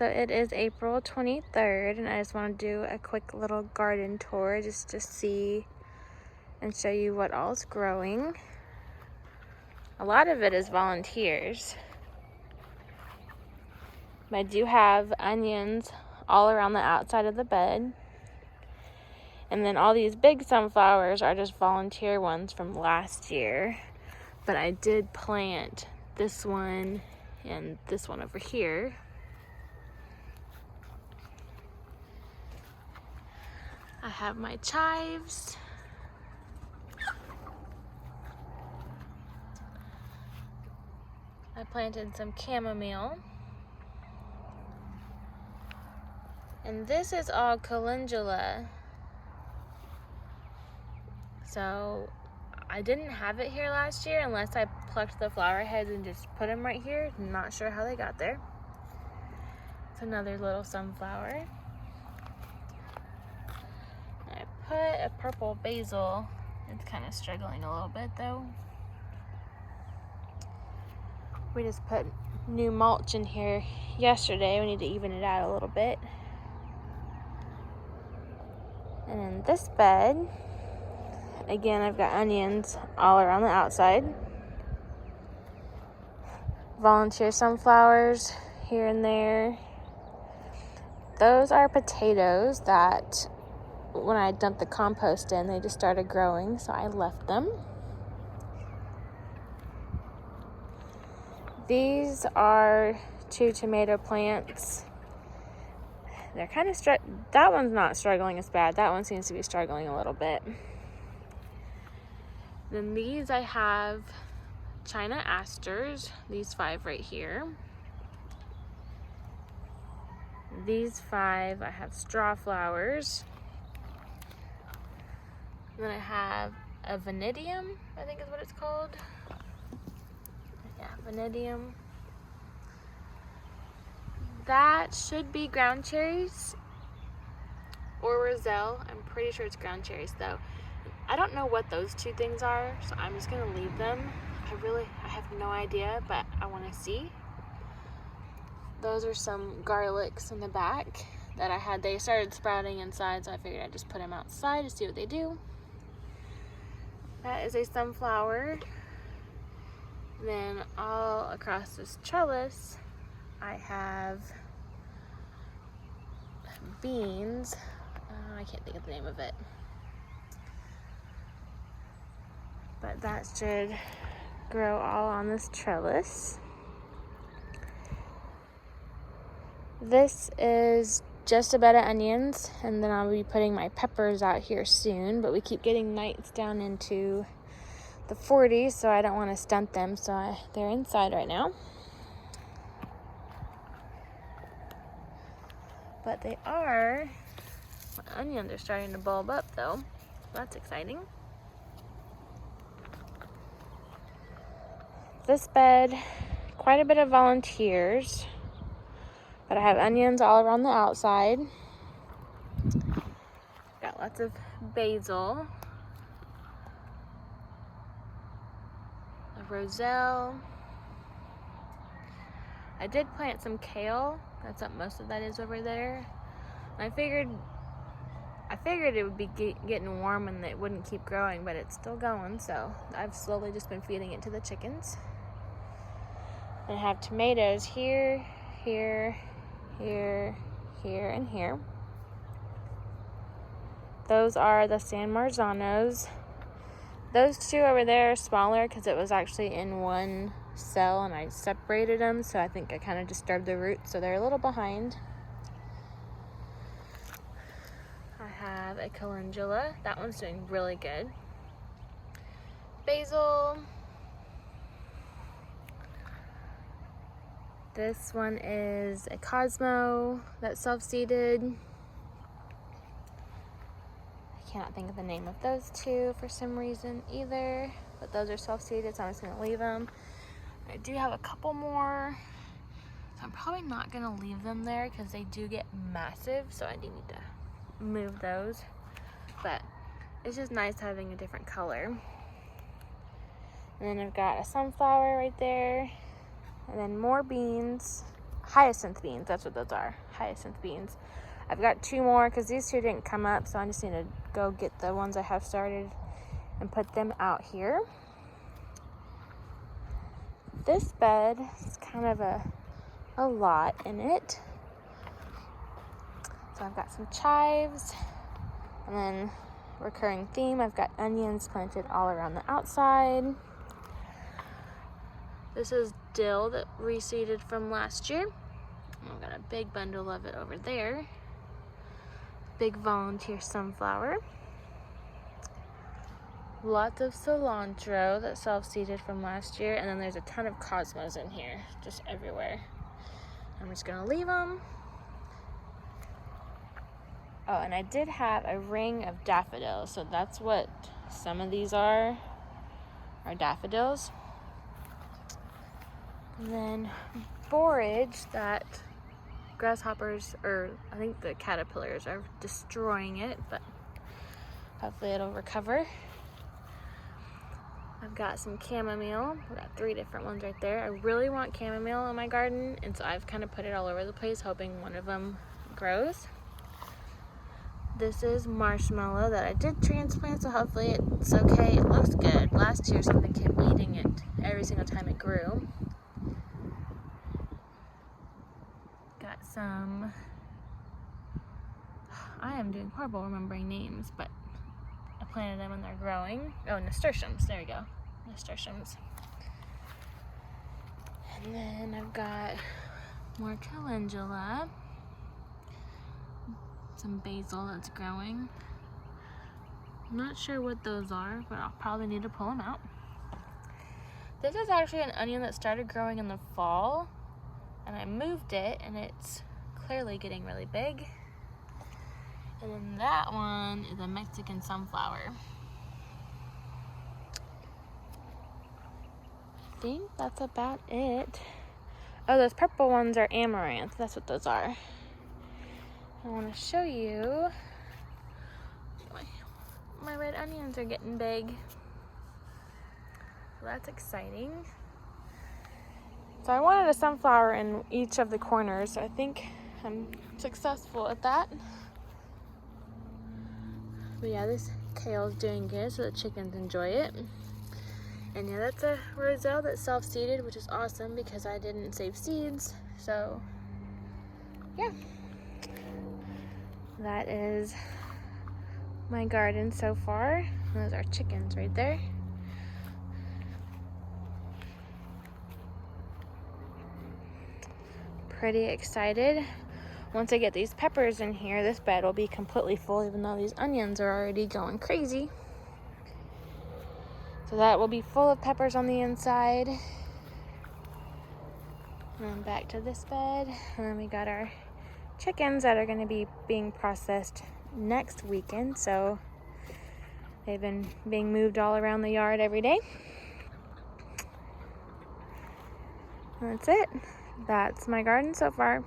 So it is April 23rd, and I just want to do a quick little garden tour just to see and show you what all's growing. A lot of it is volunteers. I do have onions all around the outside of the bed. And then all these big sunflowers are just volunteer ones from last year. But I did plant this one and this one over here. I have my chives. I planted some chamomile. And this is all calendula. So I didn't have it here last year unless I plucked the flower heads and just put them right here. I'm not sure how they got there. It's another little sunflower. I put a purple basil. It's kind of struggling a little bit though. We just put new mulch in here yesterday. We need to even it out a little bit. And in this bed, again, I've got onions all around the outside. Volunteer sunflowers here and there. Those are potatoes that when I dumped the compost in, they just started growing, so I left them. These are 2 tomato plants. They're kind of that one's not struggling as bad. That one seems to be struggling a little bit. Then these I have China asters, these 5 right here. These 5 I have straw flowers. Then I have a Vanadium, I think is what it's called. Yeah, Vanadium. That should be ground cherries or Roselle. I'm pretty sure it's ground cherries though. I don't know what those 2 things are, so I'm just gonna leave them. I have no idea, but I wanna see. Those are some garlics in the back that I had. They started sprouting inside, so I figured I'd just put them outside to see what they do. That is a sunflower. Then all across this trellis, I have beans. I can't think of the name of it. But that should grow all on this trellis. This is just a bed of onions, and then I'll be putting my peppers out here soon, but we keep getting nights down into the 40s, so I don't want to stunt them, so they're inside right now. But my onions are starting to bulb up though. That's exciting. This bed, quite a bit of volunteers, but I have onions all around the outside. Got lots of basil, a roselle. I did plant some kale. That's what most of that is over there. And I figured it would be getting warm and it wouldn't keep growing, but it's still going. So I've slowly just been feeding it to the chickens. And I have tomatoes here, here, here, here, and here. Those are the San Marzanos. Those 2 over there are smaller because it was actually in one cell and I separated them, so I think I kind of disturbed the roots, so they're a little behind. I have a calendula. That one's doing really good. Basil. This one is a Cosmo that's self-seeded. I cannot think of the name of those 2 for some reason either, but those are self-seeded, so I'm just gonna leave them. I do have a couple more, so I'm probably not gonna leave them there because they do get massive, so I do need to move those. But it's just nice having a different color. And then I've got a sunflower right there, and then more beans. hyacinth beans. That's what those are, hyacinth beans. I've got 2 more because these 2 didn't come up, so I just need to go get the ones I have started and put them out here. This bed is kind of a lot in it. So I've got some chives, and then recurring theme, I've got onions planted all around the outside. This is dill that reseeded from last year. I've got a big bundle of it over there. Big volunteer sunflower. Lots of cilantro that self-seeded from last year, and then there's a ton of cosmos in here, just everywhere. I'm just gonna leave them. Oh, and I did have a ring of daffodils, so that's what some of these are daffodils. And then borage that grasshoppers, or I think the caterpillars are destroying it, but hopefully it'll recover. I've got some chamomile. I've got 3 different ones right there. I really want chamomile in my garden, and so I've kind of put it all over the place, hoping one of them grows. This is marshmallow that I did transplant, so hopefully it's okay. It looks good. Last year something kept eating it every single time it grew. Got some, I am doing horrible remembering names, but I planted them and they're growing. Oh, nasturtiums, there we go, nasturtiums. And then I've got more calendula, some basil that's growing. I'm not sure what those are, but I'll probably need to pull them out. This is actually an onion that started growing in the fall, and I moved it, and it's clearly getting really big. And then that one is a Mexican sunflower. I think that's about it. Oh, those purple ones are amaranth. That's what those are. I want to show you. My red onions are getting big. So that's exciting. So I wanted a sunflower in each of the corners. So I think I'm successful at that. But yeah, this kale is doing good, so the chickens enjoy it. And yeah, that's a roselle that's self-seeded, which is awesome because I didn't save seeds. So yeah, that is my garden so far. Those are chickens right there. Pretty excited. Once I get these peppers in here, this bed will be completely full, even though these onions are already going crazy. So that will be full of peppers on the inside. And then back to this bed. And then we got our chickens that are going to be being processed next weekend. So they've been being moved all around the yard every day. And that's it. That's my garden so far.